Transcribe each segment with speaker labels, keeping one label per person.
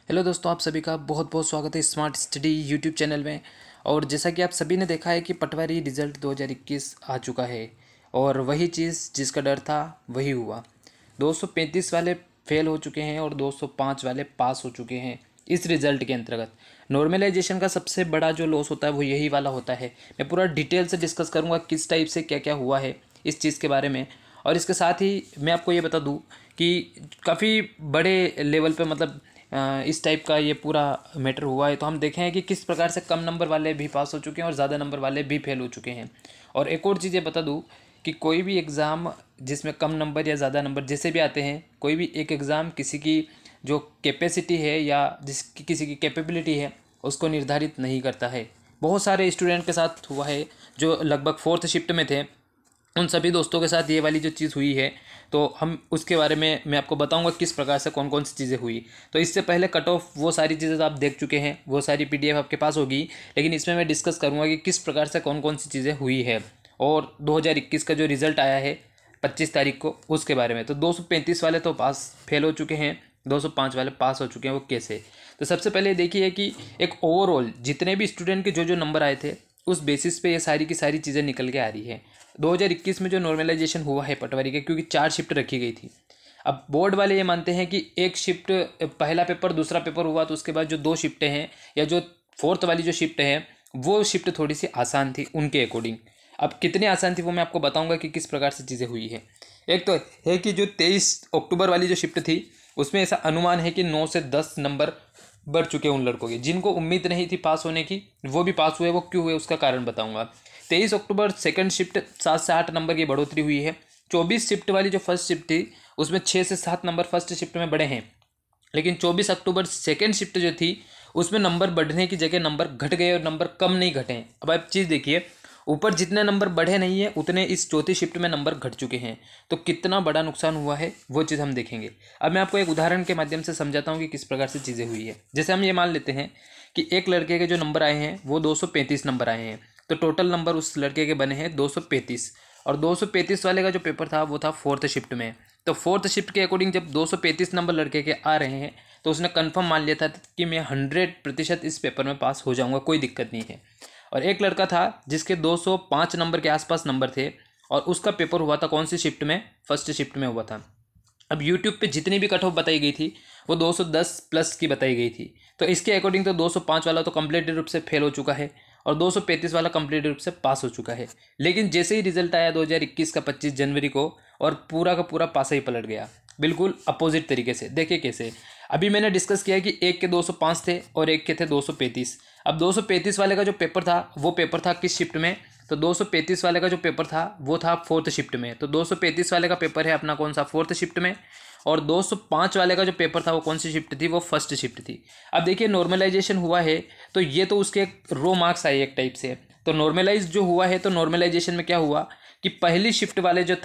Speaker 1: Hello दोस्तों, आप सभी का बहुत बहुत स्वागत है स्मार्ट स्टडी यूट्यूब चैनल में। और जैसा कि आप सभी ने देखा है कि पटवारी रिजल्ट 2021 आ चुका है और वही चीज़ जिसका डर था वही हुआ। 235 वाले फेल हो चुके हैं और 205 वाले पास हो चुके हैं। इस रिज़ल्ट के अंतर्गत नॉर्मलाइजेशन का सबसे बड़ा जो लॉस होता है वो यही वाला होता है। मैं पूरा डिटेल से डिस्कस करूँगा किस टाइप से क्या क्या हुआ है इस चीज़ के बारे में। और इसके साथ ही मैं आपको ये बता दूं कि काफ़ी बड़े लेवल पे मतलब इस टाइप का ये पूरा मैटर हुआ है। तो हम देखें हैं कि किस प्रकार से कम नंबर वाले भी पास हो चुके हैं और ज़्यादा नंबर वाले भी फेल हो चुके हैं। और एक और चीज़ ये बता दूं कि कोई भी एग्ज़ाम जिसमें कम नंबर या ज़्यादा नंबर जैसे भी आते हैं, कोई भी एक एग्ज़ाम किसी की जो कैपेसिटी है या जिसकी किसी की कैपेबिलिटी है उसको निर्धारित नहीं करता है। बहुत सारे स्टूडेंट के साथ हुआ है जो लगभग फोर्थ शिफ्ट में थे। उन सभी दोस्तों के साथ ये वाली जो चीज़ हुई है तो हम उसके बारे में मैं आपको बताऊंगा किस प्रकार से कौन कौन सी चीज़ें हुई। तो इससे पहले कट ऑफ वो सारी चीज़ें तो आप देख चुके हैं, वो सारी पीडीएफ आपके पास होगी, लेकिन इसमें मैं डिस्कस करूंगा कि किस प्रकार से कौन कौन सी चीज़ें हुई है और 2021 का जो रिज़ल्ट आया है 25 तारीख को उसके बारे में। तो 235 वाले तो पास फेल हो चुके हैं, 205 वाले पास हो चुके हैं। वो कैसे? तो सबसे पहले देखिए कि एक ओवरऑल जितने भी स्टूडेंट के जो नंबर आए थे उस बेसिस पे ये सारी की सारी चीज़ें निकल के आ रही है। 2021 में जो नॉर्मलाइजेशन हुआ है पटवारी के, क्योंकि 4 शिफ्ट रखी गई थी। अब बोर्ड वाले ये मानते हैं कि एक शिफ्ट पहला पेपर दूसरा पेपर हुआ तो उसके बाद जो 2 शिफ्टें हैं या जो फोर्थ वाली जो शिफ्ट है वो शिफ्ट थोड़ी सी आसान थी उनके अकॉर्डिंग। अब कितनी आसान थी वो मैं आपको बताऊंगा कि किस प्रकार से चीज़ें हुई है। एक तो है कि जो 23 अक्टूबर वाली जो शिफ्ट थी उसमें ऐसा अनुमान है कि 9 से 10 नंबर बढ़ चुके हैं उन लड़कों के जिनको उम्मीद नहीं थी पास होने की, वो भी पास हुए। वो क्यों हुए उसका कारण बताऊंगा। 23 अक्टूबर सेकंड शिफ्ट 7 से 8 नंबर की बढ़ोतरी हुई है। 24 शिफ्ट वाली जो फर्स्ट शिफ्ट थी उसमें 6 से 7 नंबर फर्स्ट शिफ्ट में बढ़े हैं, लेकिन 24 अक्टूबर सेकंड शिफ्ट जो थी उसमें नंबर बढ़ने की जगह नंबर घट गए और नंबर कम नहीं घटे हैं। अब आप चीज़ देखिए, ऊपर जितने नंबर बढ़े नहीं है उतने इस चौथी शिफ्ट में नंबर घट चुके हैं। तो कितना बड़ा नुकसान हुआ है वो चीज़ हम देखेंगे। अब मैं आपको एक उदाहरण के माध्यम से समझाता हूँ कि किस प्रकार से चीज़ें हुई है। जैसे हम ये मान लेते हैं कि एक लड़के के जो नंबर आए हैं वो 235 नंबर आए हैं, तो टोटल नंबर उस लड़के के बने हैं 235। और 235 वाले का जो पेपर था वो था फोर्थ शिफ्ट में। तो फोर्थ शिफ्ट के अकॉर्डिंग जब 235 नंबर लड़के के आ रहे हैं तो उसने कंफर्म मान लिया था कि मैं 100% इस पेपर में पास हो जाऊंगा, कोई दिक्कत नहीं है। और एक लड़का था जिसके 205 नंबर के आसपास नंबर थे और उसका पेपर हुआ था कौन सी शिफ्ट में? फर्स्ट शिफ्ट में हुआ था। अब यूट्यूब पे जितनी भी कट ऑफ बताई गई थी वो 210 प्लस की बताई गई थी। तो इसके अकॉर्डिंग तो 205 वाला तो कंप्लीट रूप से फेल हो चुका है और 235 वाला कंप्लीट रूप से पास हो चुका है। लेकिन जैसे ही रिजल्ट आया 2021 का 25 जनवरी को और पूरा का पूरा पासा ही पलट गया, बिल्कुल अपोजिट तरीके से। देखिए कैसे। अभी मैंने डिस्कस किया कि एक के 205 थे और एक के थे 235। अब 235 वाले का जो पेपर था वो पेपर था किस शिफ्ट में? तो 235 वाले का जो पेपर था वो था फोर्थ शिफ्ट में। तो 235 वाले का पेपर है अपना कौन सा? फोर्थ शिफ्ट में। और 205 वाले का जो पेपर था वो कौन सी शिफ्ट थी? वो फर्स्ट शिफ्ट थी। अब देखिए नॉर्मलाइजेशन हुआ है तो ये तो उसके रो मार्क्स आए एक टाइप से। तो नॉर्मलाइज जो हुआ है तो नॉर्मलाइजेशन में क्या हुआ कि पहली शिफ्ट वाले जो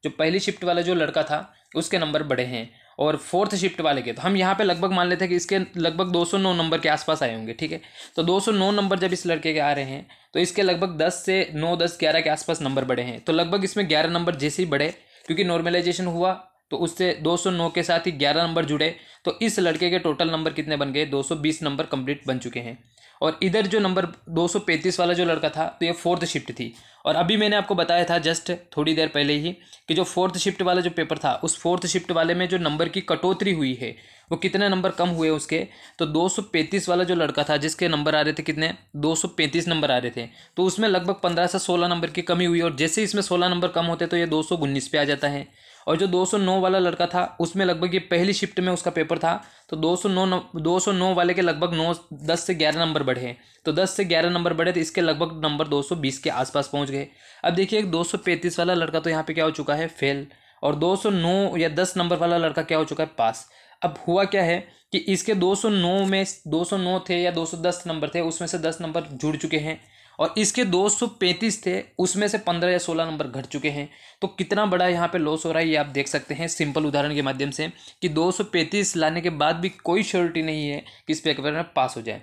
Speaker 1: पहली शिफ्ट वाला जो लड़का था उसके नंबर बढ़े हैं और फोर्थ शिफ्ट वाले के तो हम यहाँ पे लगभग मान लेते हैं कि इसके लगभग 209 नंबर के आसपास आए होंगे। ठीक है, तो 209 नंबर जब इस लड़के के आ रहे हैं तो इसके लगभग 10 से 9, 10, 11 के आसपास नंबर बढ़े हैं। तो लगभग इसमें 11 नंबर जैसे ही बढ़े, क्योंकि नॉर्मलाइजेशन हुआ तो उससे 209 के साथ ही 11 नंबर जुड़े, तो इस लड़के के टोटल नंबर कितने बन गए? 220 नंबर कंप्लीट बन चुके हैं। और इधर जो नंबर 235 वाला जो लड़का था तो ये फोर्थ शिफ्ट थी। और अभी मैंने आपको बताया था जस्ट थोड़ी देर पहले ही कि जो फोर्थ शिफ्ट वाला जो पेपर था उस फोर्थ शिफ्ट वाले में जो नंबर की कटौती हुई है वो कितने नंबर कम हुए उसके? तो 235 वाला जो लड़का था जिसके नंबर आ रहे थे कितने? 235 नंबर आ रहे थे, तो उसमें लगभग 15 से 16 नंबर की कमी हुई। और जैसे इसमें 16 नंबर कम होते तो ये 219 पे आ जाता है। और जो 209 वाला लड़का था उसमें लगभग ये पहली शिफ्ट में उसका पेपर था तो 209 वाले के लगभग 10 से 11 नंबर बढ़े। तो 10 से 11 नंबर बढ़े तो इसके लगभग नंबर 220 के आसपास पहुंच गए। अब देखिए 235 वाला लड़का तो यहाँ पे क्या हो चुका है? फेल। और 209 या 10 नंबर वाला लड़का क्या हो चुका है? पास। अब हुआ क्या है कि इसके 209 में 209 थे या 210 नंबर थे, उसमें से 10 नंबर जुड़ चुके हैं और इसके 235 थे उसमें से 15 या 16 नंबर घट चुके हैं। तो कितना बड़ा यहाँ पे लॉस हो रहा है ये आप देख सकते हैं सिंपल उदाहरण के माध्यम से कि 235 लाने के बाद भी कोई श्योरिटी नहीं है कि इस पेपर में पास हो जाए।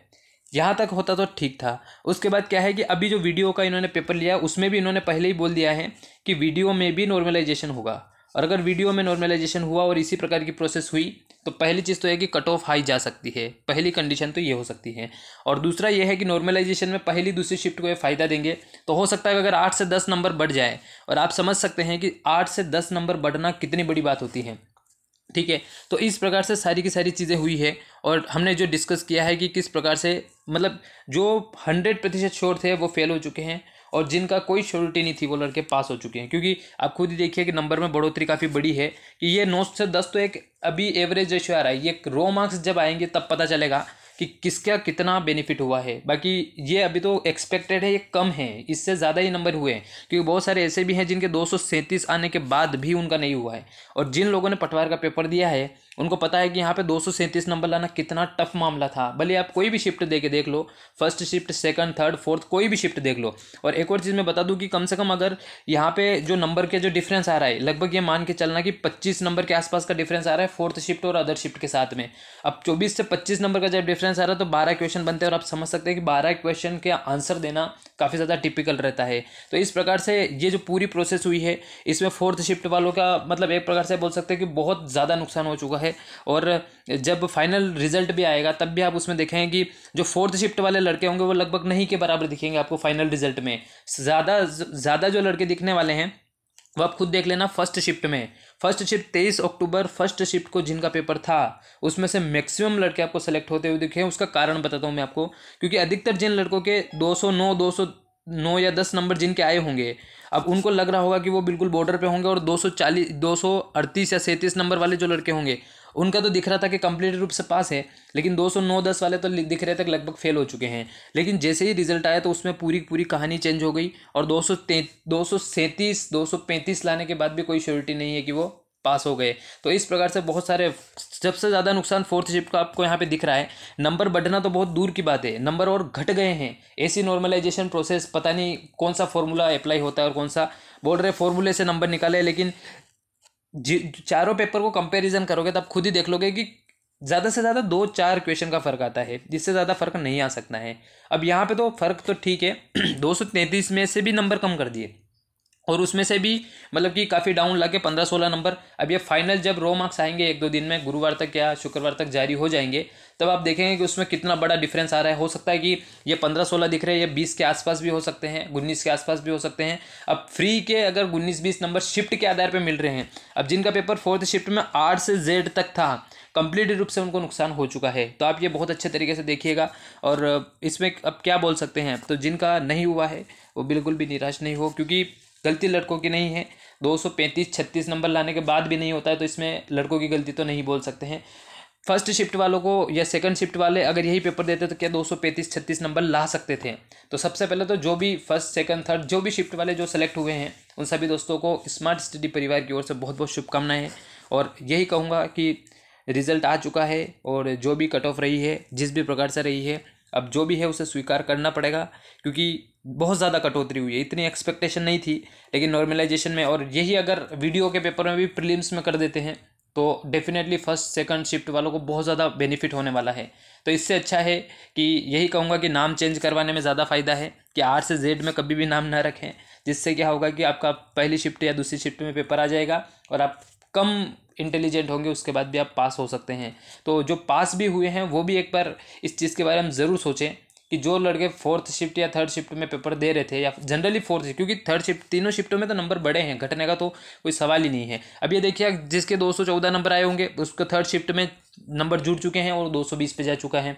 Speaker 1: यहाँ तक होता तो ठीक था। उसके बाद क्या है कि अभी जो वीडियो का इन्होंने पेपर लिया उसमें भी इन्होंने पहले ही बोल दिया है कि वीडियो में भी नॉर्मलाइजेशन होगा और अगर वीडियो में नॉर्मलाइजेशन हुआ और इसी प्रकार की प्रोसेस हुई तो पहली चीज़ तो है कि कट ऑफ हाई जा सकती है, पहली कंडीशन तो ये हो सकती है। और दूसरा ये है कि नॉर्मलाइजेशन में पहली दूसरी शिफ्ट को ये फ़ायदा देंगे, तो हो सकता है कि अगर 8 से 10 नंबर बढ़ जाए, और आप समझ सकते हैं कि 8 से 10 नंबर बढ़ना कितनी बड़ी बात होती है, ठीक है। तो इस प्रकार से सारी की सारी चीज़ें हुई है और हमने जो डिस्कस किया है कि किस प्रकार से मतलब जो 100% श्योर थे वो फेल हो चुके हैं और जिनका कोई श्योरिटी नहीं थी वो लड़के पास हो चुके हैं। क्योंकि आप खुद ही देखिए कि नंबर में बढ़ोतरी काफ़ी बड़ी है कि ये 9 से 10 तो एक अभी एवरेज रेशियो आ रहा है, ये रो मार्क्स जब आएंगे तब पता चलेगा कि किसका कितना बेनिफिट हुआ है। बाकी ये अभी तो एक्सपेक्टेड है, ये कम है, इससे ज़्यादा ही नंबर हुए हैं क्योंकि बहुत सारे ऐसे भी हैं जिनके 237 आने के बाद भी उनका नहीं हुआ है। और जिन लोगों ने पटवार का पेपर दिया है उनको पता है कि यहाँ पे 237 नंबर लाना कितना टफ मामला था। भले आप कोई भी शिफ्ट दे के देख लो, first shift, second, third, fourth, कोई भी शिफ्ट देख लो। और एक और चीज़ मैं बता दूं कि कम से कम अगर यहाँ पे जो नंबर के जो डिफरेंस आ रहा है, लगभग ये मान के चलना कि 25 नंबर के आसपास का डिफरेंस आ रहा है फोर्थ शिफ्ट और अदर शिफ्ट के साथ में। अब 24 से 25 नंबर का जब डिफरेंस आ रहा है तो 12 क्वेश्चन बनते हैं और आप समझ सकते हैं कि 12 क्वेश्चन के आंसर देना काफ़ी ज़्यादा टिपिकल रहता है। तो इस प्रकार से ये जो पूरी प्रोसेस हुई है इसमें फोर्थ शिफ्ट वालों का मतलब एक प्रकार से बोल सकते हैं कि बहुत ज़्यादा नुकसान हो चुका है। और जब फाइनल रिजल्ट भी आएगा तब भी आप उसमें देखेंगे कि जो फोर्थ शिफ्ट वाले लड़के होंगे वो लगभग नहीं के बराबर दिखेंगे आपको फाइनल रिजल्ट में। ज़्यादा जो लड़के दिखने वाले हैं वो आप खुद देख लेना। फर्स्ट शिफ्ट में, first shift 23 October first shift को जिनका पेपर था उसमें से मैक्सिमम लड़के आपको सेलेक्ट होते हुए दिखे। उसका कारण बताता हूँ मैं आपको, क्योंकि अधिकतर जिन लड़कों के 209 या 10 नंबर जिनके आए होंगे, अब उनको लग रहा होगा कि वो बिल्कुल बॉर्डर पे होंगे। और 238 या 37 नंबर वाले जो लड़के होंगे उनका तो दिख रहा था कि कंप्लीट रूप से पास है, लेकिन 209-10 वाले तो दिख रहे थे लगभग फेल हो चुके हैं। लेकिन जैसे ही रिजल्ट आया तो उसमें पूरी कहानी चेंज हो गई और 237 235 लाने के बाद भी कोई श्योरिटी नहीं है कि वो पास हो गए। तो इस प्रकार से बहुत सारे, सबसे ज़्यादा नुकसान फोर्थ शिफ्ट का आपको यहाँ पे दिख रहा है। नंबर बढ़ना तो बहुत दूर की बात है, नंबर और घट गए हैं। ऐसी नॉर्मलाइजेशन प्रोसेस पता नहीं कौन सा फॉर्मूला अप्लाई होता है और कौन सा बोल रहे फॉर्मूले से नंबर निकाले, लेकिन चारों पेपर को कंपैरिजन करोगे तो आप खुद ही देख लोगे कि ज़्यादा से ज़्यादा 2-4 क्वेश्चन का फ़र्क आता है, जिससे ज़्यादा फ़र्क नहीं आ सकता है। अब यहाँ पे तो फ़र्क तो ठीक है 233 में से भी नंबर कम कर दिए और उसमें से भी मतलब कि काफ़ी डाउन लगे 15-16 नंबर। अब ये फाइनल जब रो मार्क्स आएंगे 1-2 दिन में, गुरुवार तक या शुक्रवार तक जारी हो जाएंगे, तब आप देखेंगे कि उसमें कितना बड़ा डिफरेंस आ रहा है। हो सकता है कि ये 15-16 दिख रहे हैं, ये 20 के आसपास भी हो सकते हैं, 19 के आसपास भी हो सकते हैं। अब फ्री के अगर 19-20 नंबर शिफ्ट के आधार पर मिल रहे हैं, अब जिनका पेपर फोर्थ शिफ्ट में 8 से Z तक था, कंप्लीट रूप से उनको नुकसान हो चुका है। तो आप ये बहुत अच्छे तरीके से देखिएगा। और इसमें अब क्या बोल सकते हैं, तो जिनका नहीं हुआ है वो बिल्कुल भी निराश नहीं हो, क्योंकि गलती लड़कों की नहीं है। 235-36 नंबर लाने के बाद भी नहीं होता है तो इसमें लड़कों की गलती तो नहीं बोल सकते हैं। फर्स्ट शिफ्ट वालों को या सेकंड शिफ्ट वाले अगर यही पेपर देते तो क्या 235-36 नंबर ला सकते थे। तो सबसे पहले तो जो भी फर्स्ट सेकंड थर्ड जो भी शिफ्ट वाले जो सेलेक्ट हुए हैं उन सभी दोस्तों को स्मार्ट स्टडी परिवार की ओर से बहुत बहुत शुभकामनाएं। और यही कहूँगा कि रिज़ल्ट आ चुका है और जो भी कट ऑफ रही है, जिस भी प्रकार से रही है, अब जो भी है उसे स्वीकार करना पड़ेगा, क्योंकि बहुत ज़्यादा कटौती हुई है। इतनी एक्सपेक्टेशन नहीं थी, लेकिन नॉर्मलाइजेशन में, और यही अगर वीडियो के पेपर में भी प्रीलिम्स में कर देते हैं तो डेफिनेटली फर्स्ट सेकंड शिफ्ट वालों को बहुत ज़्यादा बेनिफिट होने वाला है। तो इससे अच्छा है कि यही कहूँगा कि नाम चेंज करवाने में ज़्यादा फ़ायदा है कि R से Z में कभी भी नाम ना रखें, जिससे क्या होगा कि आपका पहली शिफ्ट या दूसरी शिफ्ट में पेपर आ जाएगा और आप कम इंटेलिजेंट होंगे, उसके बाद भी आप पास हो सकते हैं। तो जो पास भी हुए हैं वो भी एक बार इस चीज़ के बारे में ज़रूर सोचें कि जो लड़के फोर्थ शिफ्ट या थर्ड शिफ्ट में पेपर दे रहे थे, या जनरली फोर्थ शिफ्ट, क्योंकि थर्ड शिफ्ट तीनों शिफ्टों में तो नंबर बड़े हैं, घटने का तो कोई सवाल ही नहीं है। अब ये देखिए जिसके 214 नंबर आए होंगे उसको थर्ड शिफ्ट में नंबर जुड़ चुके हैं और 220 पे जा चुका है।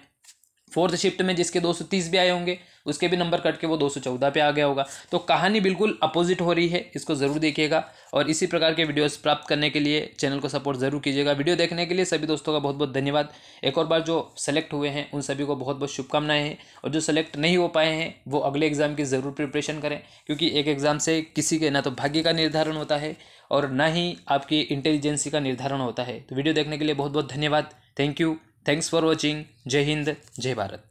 Speaker 1: फोर्थ शिफ्ट में जिसके 230 भी आए होंगे उसके भी नंबर कट के वो 214 पे आ गया होगा। तो कहानी बिल्कुल अपोजिट हो रही है, इसको ज़रूर देखिएगा। और इसी प्रकार के वीडियोस प्राप्त करने के लिए चैनल को सपोर्ट ज़रूर कीजिएगा। वीडियो देखने के लिए सभी दोस्तों का बहुत बहुत धन्यवाद। एक और बार जो सेलेक्ट हुए हैं उन सभी को बहुत बहुत शुभकामनाएं हैं, और जो सेलेक्ट नहीं हो पाए हैं वो अगले एग्ज़ाम की ज़रूर प्रिपरेशन करें, क्योंकि एक एग्ज़ाम से किसी के ना तो भाग्य का निर्धारण होता है और ना ही आपकी इंटेलिजेंसी का निर्धारण होता है। तो वीडियो देखने के लिए बहुत बहुत धन्यवाद। Thank you, thanks for watching. जय हिंद, जय भारत।